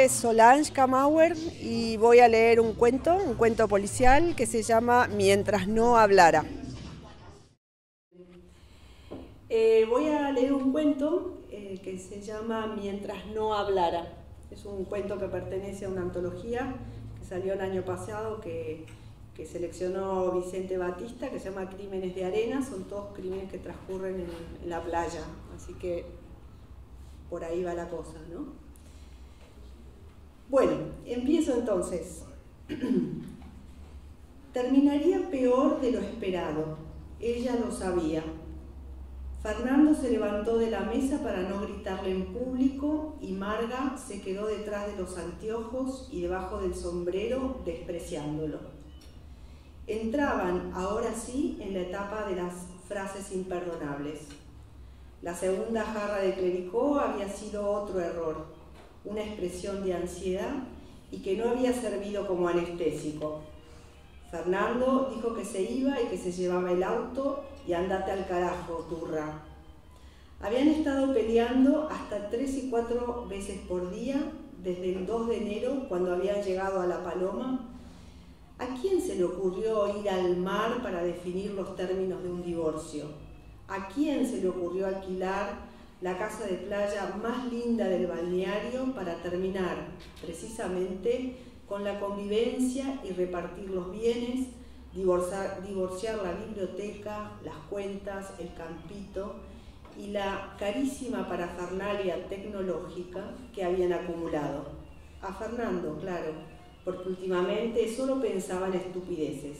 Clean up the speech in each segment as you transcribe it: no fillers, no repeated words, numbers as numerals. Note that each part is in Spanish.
es Solange Kamauer y voy a leer un cuento policial que se llama Mientras no hablara. Voy a leer un cuento que se llama Mientras no hablara. Es un cuento que pertenece a una antología que salió el año pasado que seleccionó Vicente Batista, que se llama Crímenes de Arena. Son todos crímenes que transcurren en la playa, así que por ahí va la cosa, ¿no? Bueno, empiezo entonces. Terminaría peor de lo esperado. Ella lo sabía. Fernando se levantó de la mesa para no gritarle en público y Marga se quedó detrás de los anteojos y debajo del sombrero despreciándolo. Entraban, ahora sí, en la etapa de las frases imperdonables. La segunda jarra de clericó había sido otro error, una expresión de ansiedad y que no había servido como anestésico. Fernando dijo que se iba y que se llevaba el auto y andate al carajo, turra. Habían estado peleando hasta 3 y 4 veces por día desde el 2 de enero, cuando habían llegado a La Paloma. ¿A quién se le ocurrió ir al mar para definir los términos de un divorcio? ¿A quién se le ocurrió alquilar la casa de playa más linda del balneario para terminar, precisamente, con la convivencia y repartir los bienes, divorciar la biblioteca, las cuentas, el campito y la carísima parafernalia tecnológica que habían acumulado? A Fernando, claro, porque últimamente solo pensaba en estupideces.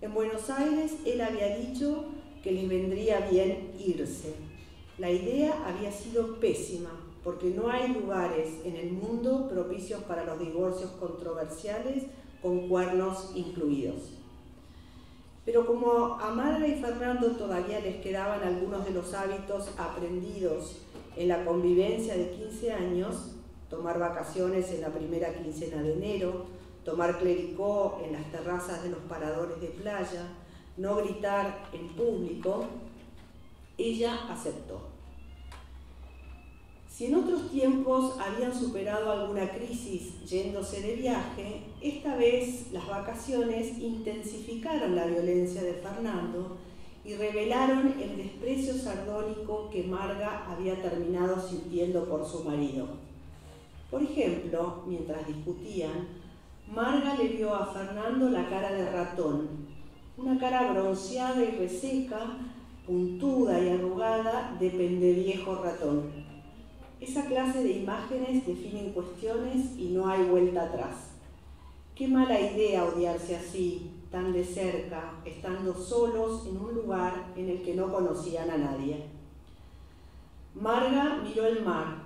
En Buenos Aires él había dicho que les vendría bien irse. La idea había sido pésima, porque no hay lugares en el mundo propicios para los divorcios controversiales con cuernos incluidos. Pero como a Marga y Fernando todavía les quedaban algunos de los hábitos aprendidos en la convivencia de 15 años, tomar vacaciones en la primera quincena de enero, tomar clericó en las terrazas de los paradores de playa, no gritar en público, ella aceptó. Si en otros tiempos habían superado alguna crisis yéndose de viaje, esta vez las vacaciones intensificaron la violencia de Fernando y revelaron el desprecio sardónico que Marga había terminado sintiendo por su marido. Por ejemplo, mientras discutían, Marga le vio a Fernando la cara de ratón, una cara bronceada y reseca, puntuda y arrugada de pendeviejo ratón. Esa clase de imágenes definen cuestiones y no hay vuelta atrás. Qué mala idea odiarse así, tan de cerca, estando solos en un lugar en el que no conocían a nadie. Marga miró el mar.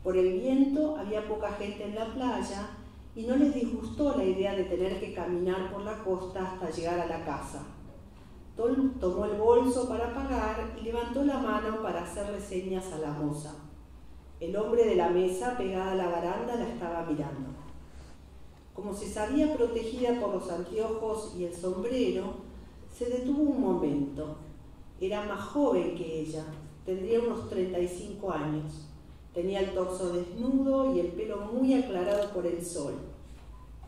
Por el viento había poca gente en la playa y no les disgustó la idea de tener que caminar por la costa hasta llegar a la casa. Tomó el bolso para pagar y levantó la mano para hacerle señas a la moza. El hombre de la mesa pegada a la baranda la estaba mirando. Como se sabía protegida por los anteojos y el sombrero, se detuvo un momento. Era más joven que ella, tendría unos 35 años. Tenía el torso desnudo y el pelo muy aclarado por el sol,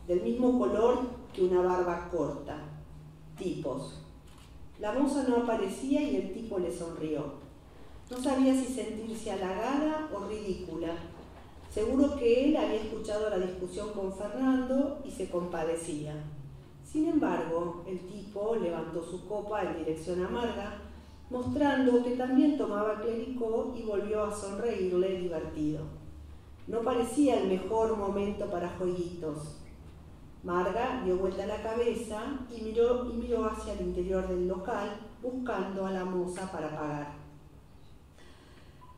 del mismo color que una barba corta. Tipos. La moza no aparecía y el tipo le sonrió. No sabía si sentirse halagada o ridícula. Seguro que él había escuchado la discusión con Fernando y se compadecía. Sin embargo, el tipo levantó su copa en dirección a Marga, mostrando que también tomaba clericó y volvió a sonreírle divertido. No parecía el mejor momento para jueguitos. Marga dio vuelta la cabeza y miró hacia el interior del local, buscando a la moza para pagar.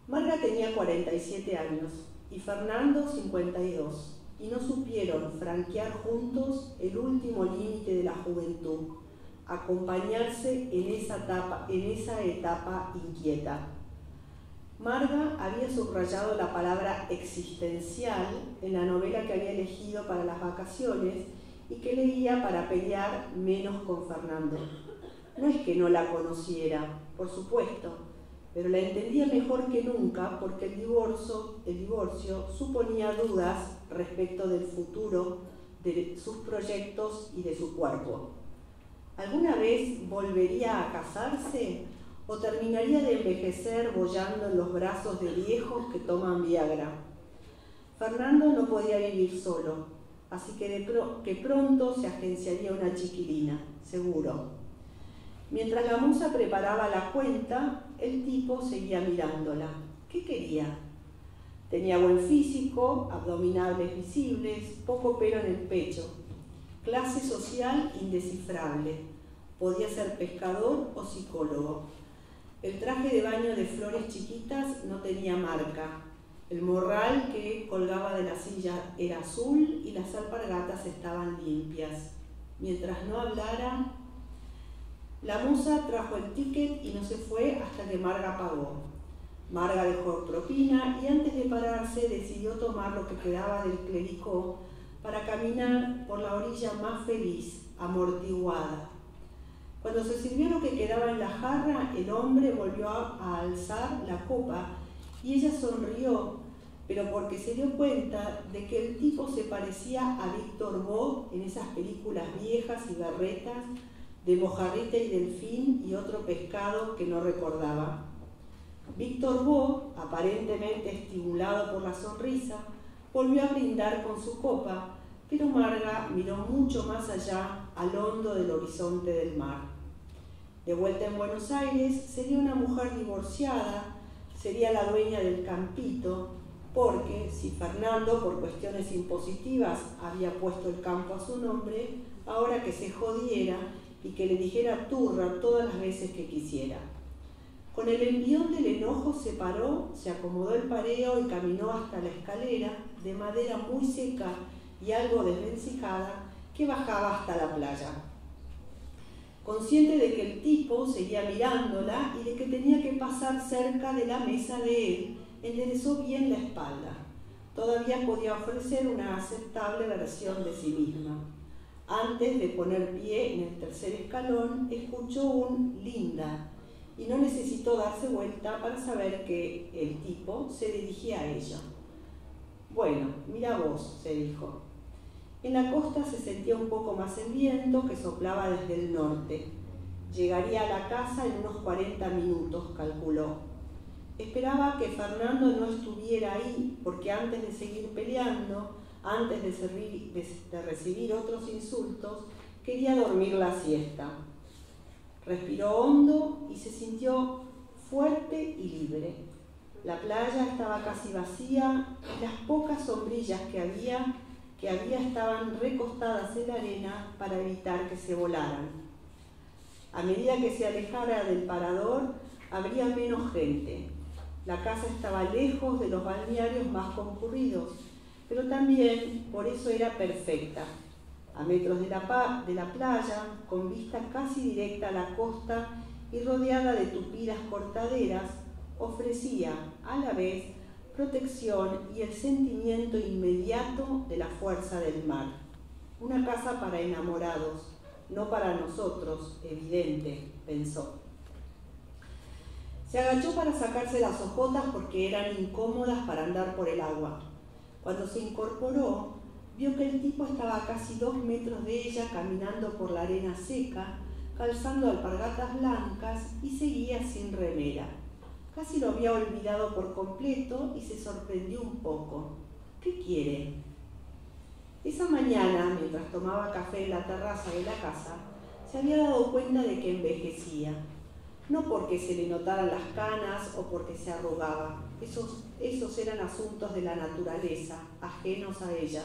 Marga tenía 47 años y Fernando 52, y no supieron franquear juntos el último límite de la juventud, acompañarse en esa etapa inquieta. Marga había subrayado la palabra existencial en la novela que había elegido para las vacaciones y que leía para pelear menos con Fernando. No es que no la conociera, por supuesto, pero la entendía mejor que nunca porque el divorcio suponía dudas respecto del futuro de sus proyectos y de su cuerpo. ¿Alguna vez volvería a casarse o terminaría de envejecer boyando en los brazos de viejos que toman Viagra? Fernando no podía vivir solo, así que pronto se agenciaría una chiquilina, seguro. Mientras la musa preparaba la cuenta, el tipo seguía mirándola. ¿Qué quería? Tenía buen físico, abdominales visibles, poco pelo en el pecho. Clase social indescifrable. Podía ser pescador o psicólogo. El traje de baño de flores chiquitas no tenía marca. El morral que colgaba de la silla era azul y las alpargatas estaban limpias. Mientras no hablara, la musa trajo el ticket y no se fue hasta que Marga pagó. Marga dejó propina y antes de pararse decidió tomar lo que quedaba del clericó para caminar por la orilla más feliz, amortiguada. Cuando se sirvió lo que quedaba en la jarra, el hombre volvió a alzar la copa y ella sonrió, pero porque se dio cuenta de que el tipo se parecía a Víctor Bo en esas películas viejas y berretas de mojarrita y delfín y otro pescado que no recordaba. Víctor Bo, aparentemente estimulado por la sonrisa, volvió a brindar con su copa, pero Marga miró mucho más allá, al hondo del horizonte del mar. De vuelta en Buenos Aires, sería una mujer divorciada, sería la dueña del campito, porque si Fernando, por cuestiones impositivas, había puesto el campo a su nombre, ahora que se jodiera y que le dijera turra todas las veces que quisiera. Con el envión del enojo se paró, se acomodó el pareo y caminó hasta la escalera, de madera muy seca y algo desvencijada, que bajaba hasta la playa. Consciente de que el tipo seguía mirándola y de que tenía que pasar cerca de la mesa de él, enderezó bien la espalda. Todavía podía ofrecer una aceptable versión de sí misma. Antes de poner pie en el tercer escalón, escuchó un linda y no necesitó darse vuelta para saber que el tipo se dirigía a ella. Bueno, mira vos, se dijo. En la costa se sentía un poco más el viento que soplaba desde el norte. Llegaría a la casa en unos 40 minutos, calculó. Esperaba que Fernando no estuviera ahí porque antes de seguir peleando, antes de recibir otros insultos, quería dormir la siesta. Respiró hondo y se sintió fuerte y libre. La playa estaba casi vacía y las pocas sombrillas que había estaban recostadas en la arena para evitar que se volaran. A medida que se alejara del parador, habría menos gente. La casa estaba lejos de los balnearios más concurridos, pero también por eso era perfecta. A metros de la playa, con vista casi directa a la costa y rodeada de tupidas cortaderas, ofrecía a la vez protección y el sentimiento inmediato de la fuerza del mar. Una casa para enamorados, no para nosotros, evidente, pensó. Se agachó para sacarse las ojotas porque eran incómodas para andar por el agua. Cuando se incorporó, vio que el tipo estaba a casi 2 metros de ella caminando por la arena seca, calzando alpargatas blancas y seguía sin remera. Casi lo había olvidado por completo y se sorprendió un poco. ¿Qué quiere? Esa mañana, mientras tomaba café en la terraza de la casa, se había dado cuenta de que envejecía. No porque se le notaran las canas o porque se arrugaba. Esos eran asuntos de la naturaleza, ajenos a ella,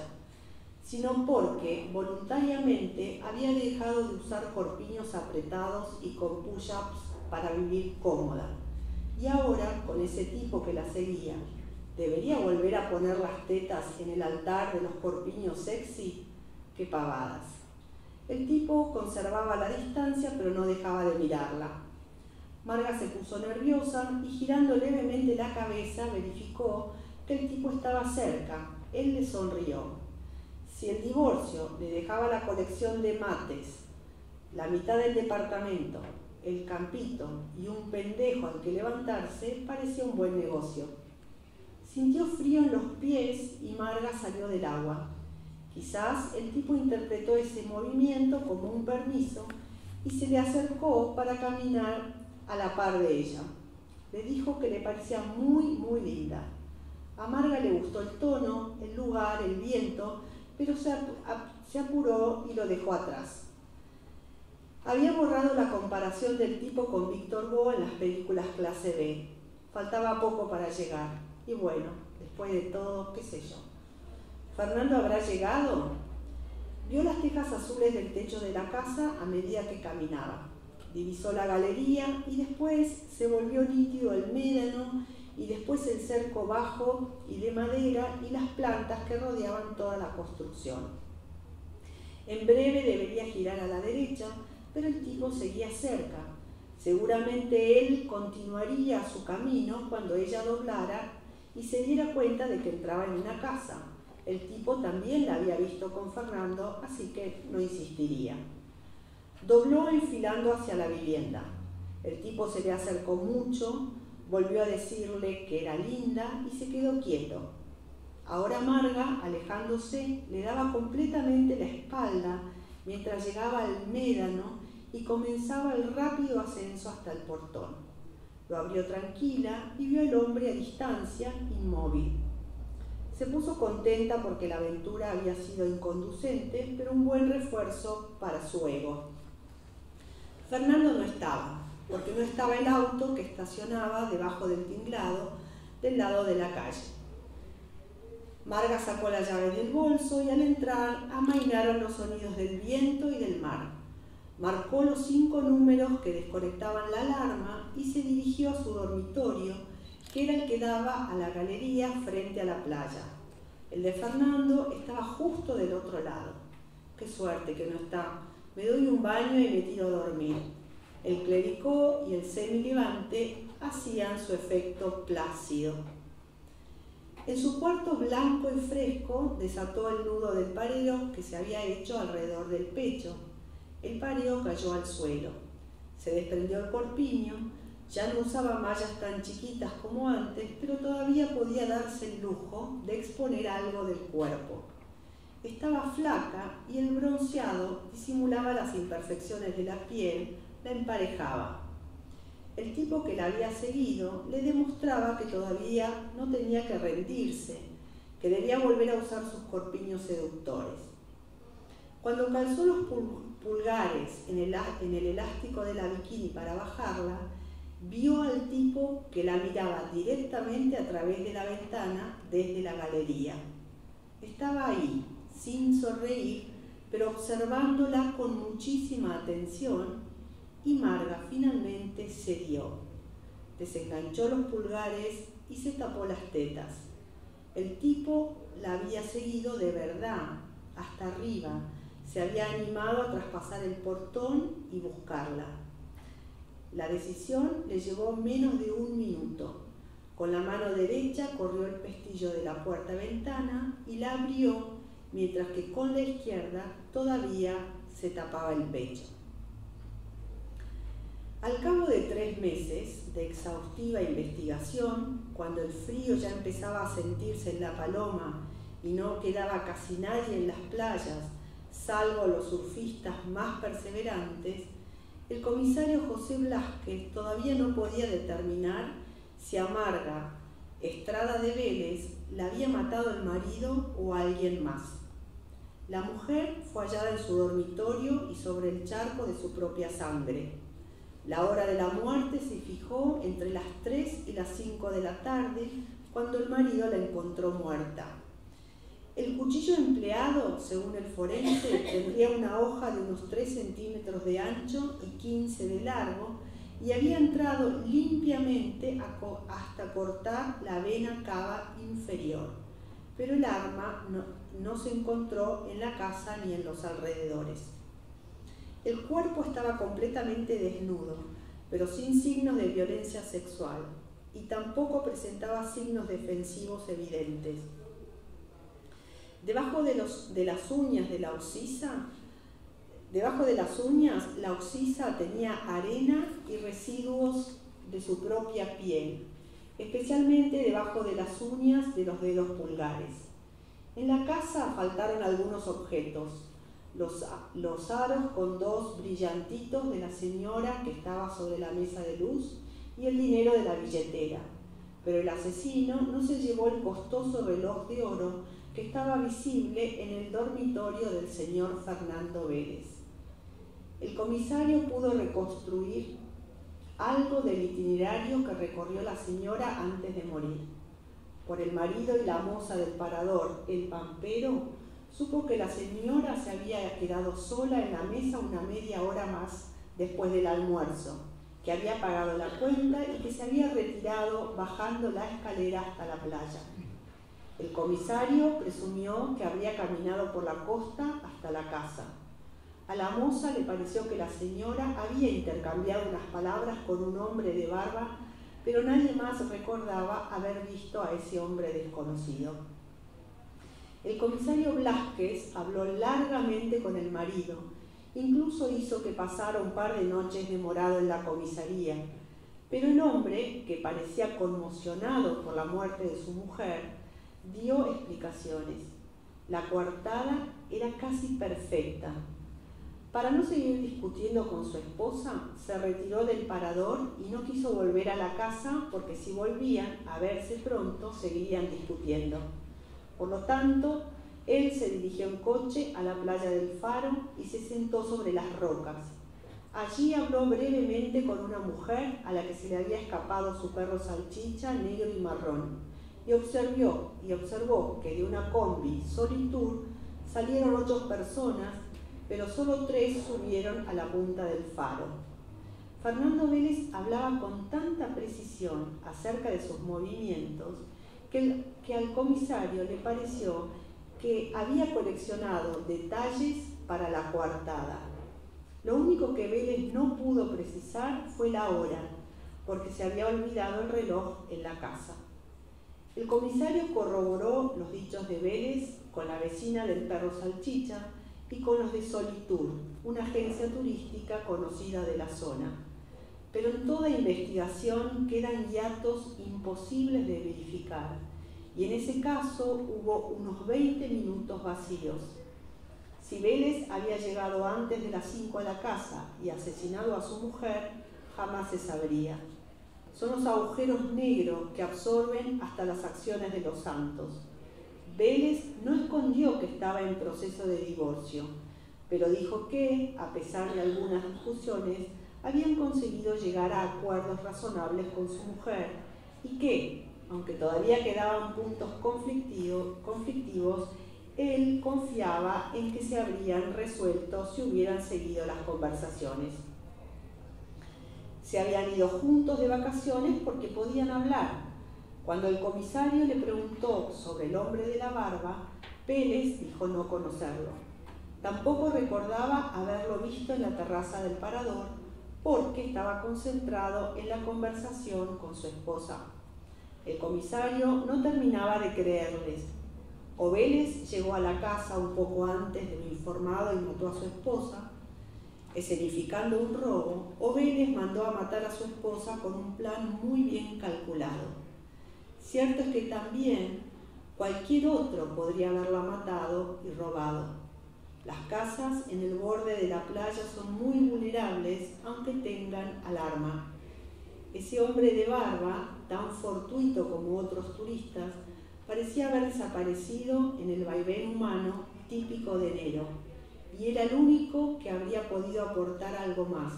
sino porque voluntariamente había dejado de usar corpiños apretados y con push-ups para vivir cómoda. Y ahora, con ese tipo que la seguía, ¿debería volver a poner las tetas en el altar de los corpiños sexy? ¡Qué pavadas! El tipo conservaba la distancia, pero no dejaba de mirarla. Marga se puso nerviosa y girando levemente la cabeza verificó que el tipo estaba cerca. Él le sonrió. Si el divorcio le dejaba la colección de mates, la mitad del departamento el campito y un pendejo al que levantarse parecía un buen negocio. Sintió frío en los pies y Marga salió del agua. Quizás el tipo interpretó ese movimiento como un permiso y se le acercó para caminar a la par de ella. Le dijo que le parecía muy linda. A Marga le gustó el tono, el lugar, el viento, pero se apuró y lo dejó atrás. Había borrado la comparación del tipo con Víctor Hugo en las películas clase B. Faltaba poco para llegar. Y bueno, después de todo, qué sé yo. ¿Fernando habrá llegado? Vio las tejas azules del techo de la casa a medida que caminaba. Divisó la galería y después se volvió nítido el médano y después el cerco bajo y de madera y las plantas que rodeaban toda la construcción. En breve debería girar a la derecha, pero el tipo seguía cerca. Seguramente él continuaría su camino cuando ella doblara y se diera cuenta de que entraba en una casa. El tipo también la había visto con Fernando, así que no insistiría. Dobló enfilando hacia la vivienda. El tipo se le acercó mucho, volvió a decirle que era linda y se quedó quieto. Ahora Marga, alejándose, le daba completamente la espalda mientras llegaba al médano y comenzaba el rápido ascenso hasta el portón. Lo abrió tranquila y vio al hombre a distancia, inmóvil. Se puso contenta porque la aventura había sido inconducente, pero un buen refuerzo para su ego. Fernando no estaba, porque no estaba el auto que estacionaba debajo del tinglado del lado de la calle. Marga sacó las llaves del bolso y al entrar amainaron los sonidos del viento y del mar. Marcó los 5 números que desconectaban la alarma y se dirigió a su dormitorio, que era el que daba a la galería frente a la playa. El de Fernando estaba justo del otro lado. Qué suerte que no está. Me doy un baño y me tiro a dormir. El clericó y el semilevante hacían su efecto plácido. En su cuarto blanco y fresco desató el nudo del pareo que se había hecho alrededor del pecho. El pareo cayó al suelo. Se desprendió el corpiño. Ya no usaba mallas tan chiquitas como antes, pero todavía podía darse el lujo de exponer algo del cuerpo. Estaba flaca y el bronceado disimulaba las imperfecciones de la piel, la emparejaba. El tipo que la había seguido le demostraba que todavía no tenía que rendirse, que debía volver a usar sus corpiños seductores. Cuando calzó los pulgares en el elástico de la bikini para bajarla, vio al tipo que la miraba directamente a través de la ventana desde la galería. Estaba ahí, sin sonreír, pero observándola con muchísima atención, y Marga finalmente cedió. Desenganchó los pulgares y se tapó las tetas. El tipo la había seguido de verdad, hasta arriba. Se había animado a traspasar el portón y buscarla. La decisión le llevó menos de 1 minuto. Con la mano derecha corrió el pestillo de la puerta-ventana y la abrió, mientras que con la izquierda todavía se tapaba el pecho. Al cabo de 3 meses de exhaustiva investigación, cuando el frío ya empezaba a sentirse en La Paloma y no quedaba casi nadie en las playas, salvo los surfistas más perseverantes, el comisario José Blázquez todavía no podía determinar si a Marga Estrada de Vélez la había matado el marido o alguien más. La mujer fue hallada en su dormitorio y sobre el charco de su propia sangre. La hora de la muerte se fijó entre las 3 y las 5 de la tarde, cuando el marido la encontró muerta. El cuchillo empleado, según el forense, tendría una hoja de unos 3 centímetros de ancho y 15 de largo y había entrado limpiamente hasta cortar la vena cava inferior. Pero el arma no se encontró en la casa ni en los alrededores. El cuerpo estaba completamente desnudo, pero sin signos de violencia sexual, y tampoco presentaba signos defensivos evidentes. Debajo de las uñas de la ocisa Debajo de las uñas, la oxisa tenía arena y residuos de su propia piel, especialmente debajo de las uñas de los dedos pulgares. En la casa faltaron algunos objetos, los aros con 2 brillantitos de la señora que estaba sobre la mesa de luz y el dinero de la billetera, pero el asesino no se llevó el costoso reloj de oro que estaba visible en el dormitorio del señor Fernando Vélez. El comisario pudo reconstruir algo del itinerario que recorrió la señora antes de morir. Por el marido y la moza del parador, el pampero, supo que la señora se había quedado sola en la mesa una media hora más después del almuerzo, que había pagado la cuenta y que se había retirado bajando la escalera hasta la playa. El comisario presumió que habría caminado por la costa hasta la casa. A la moza le pareció que la señora había intercambiado unas palabras con un hombre de barba, pero nadie más recordaba haber visto a ese hombre desconocido. El comisario Blázquez habló largamente con el marido, incluso hizo que pasara un par de noches demorado en la comisaría, pero el hombre, que parecía conmocionado por la muerte de su mujer, dio explicaciones. La coartada era casi perfecta. Para no seguir discutiendo con su esposa, se retiró del parador y no quiso volver a la casa porque si volvían a verse pronto seguirían discutiendo. Por lo tanto, él se dirigió en coche a la playa del Faro y se sentó sobre las rocas. Allí habló brevemente con una mujer a la que se le había escapado su perro salchicha negro y marrón y observó que de una combi Solitur salieron 8 personas, pero solo 3 subieron a la punta del Faro. Fernando Vélez hablaba con tanta precisión acerca de sus movimientos que al comisario le pareció que había coleccionado detalles para la coartada. Lo único que Vélez no pudo precisar fue la hora, porque se había olvidado el reloj en la casa. El comisario corroboró los dichos de Vélez con la vecina del perro salchicha y con los de Solitur, una agencia turística conocida de la zona. Pero en toda investigación quedan hiatos imposibles de verificar, y en ese caso hubo unos 20 minutos vacíos. Si Vélez había llegado antes de las 5 a la casa y asesinado a su mujer, jamás se sabría. Son los agujeros negros que absorben hasta las acciones de los santos. Vélez no escondió que estaba en proceso de divorcio, pero dijo que, a pesar de algunas discusiones, habían conseguido llegar a acuerdos razonables con su mujer y que, aunque todavía quedaban puntos conflictivos, él confiaba en que se habrían resuelto si hubieran seguido las conversaciones. Se habían ido juntos de vacaciones porque podían hablar. Cuando el comisario le preguntó sobre el hombre de la barba, Vélez dijo no conocerlo. Tampoco recordaba haberlo visto en la terraza del parador porque estaba concentrado en la conversación con su esposa. El comisario no terminaba de creerles. O Vélez llegó a la casa un poco antes de lo informado y mató a su esposa, escenificando un robo, o Vélez mandó a matar a su esposa con un plan muy bien calculado. Cierto es que también cualquier otro podría haberla matado y robado. Las casas en el borde de la playa son muy vulnerables, aunque tengan alarma. Ese hombre de barba, tan fortuito como otros turistas, parecía haber desaparecido en el vaivén humano típico de enero, y era el único que habría podido aportar algo más,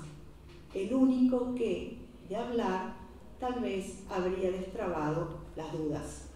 el único que, de hablar, tal vez habría destrabado las dudas.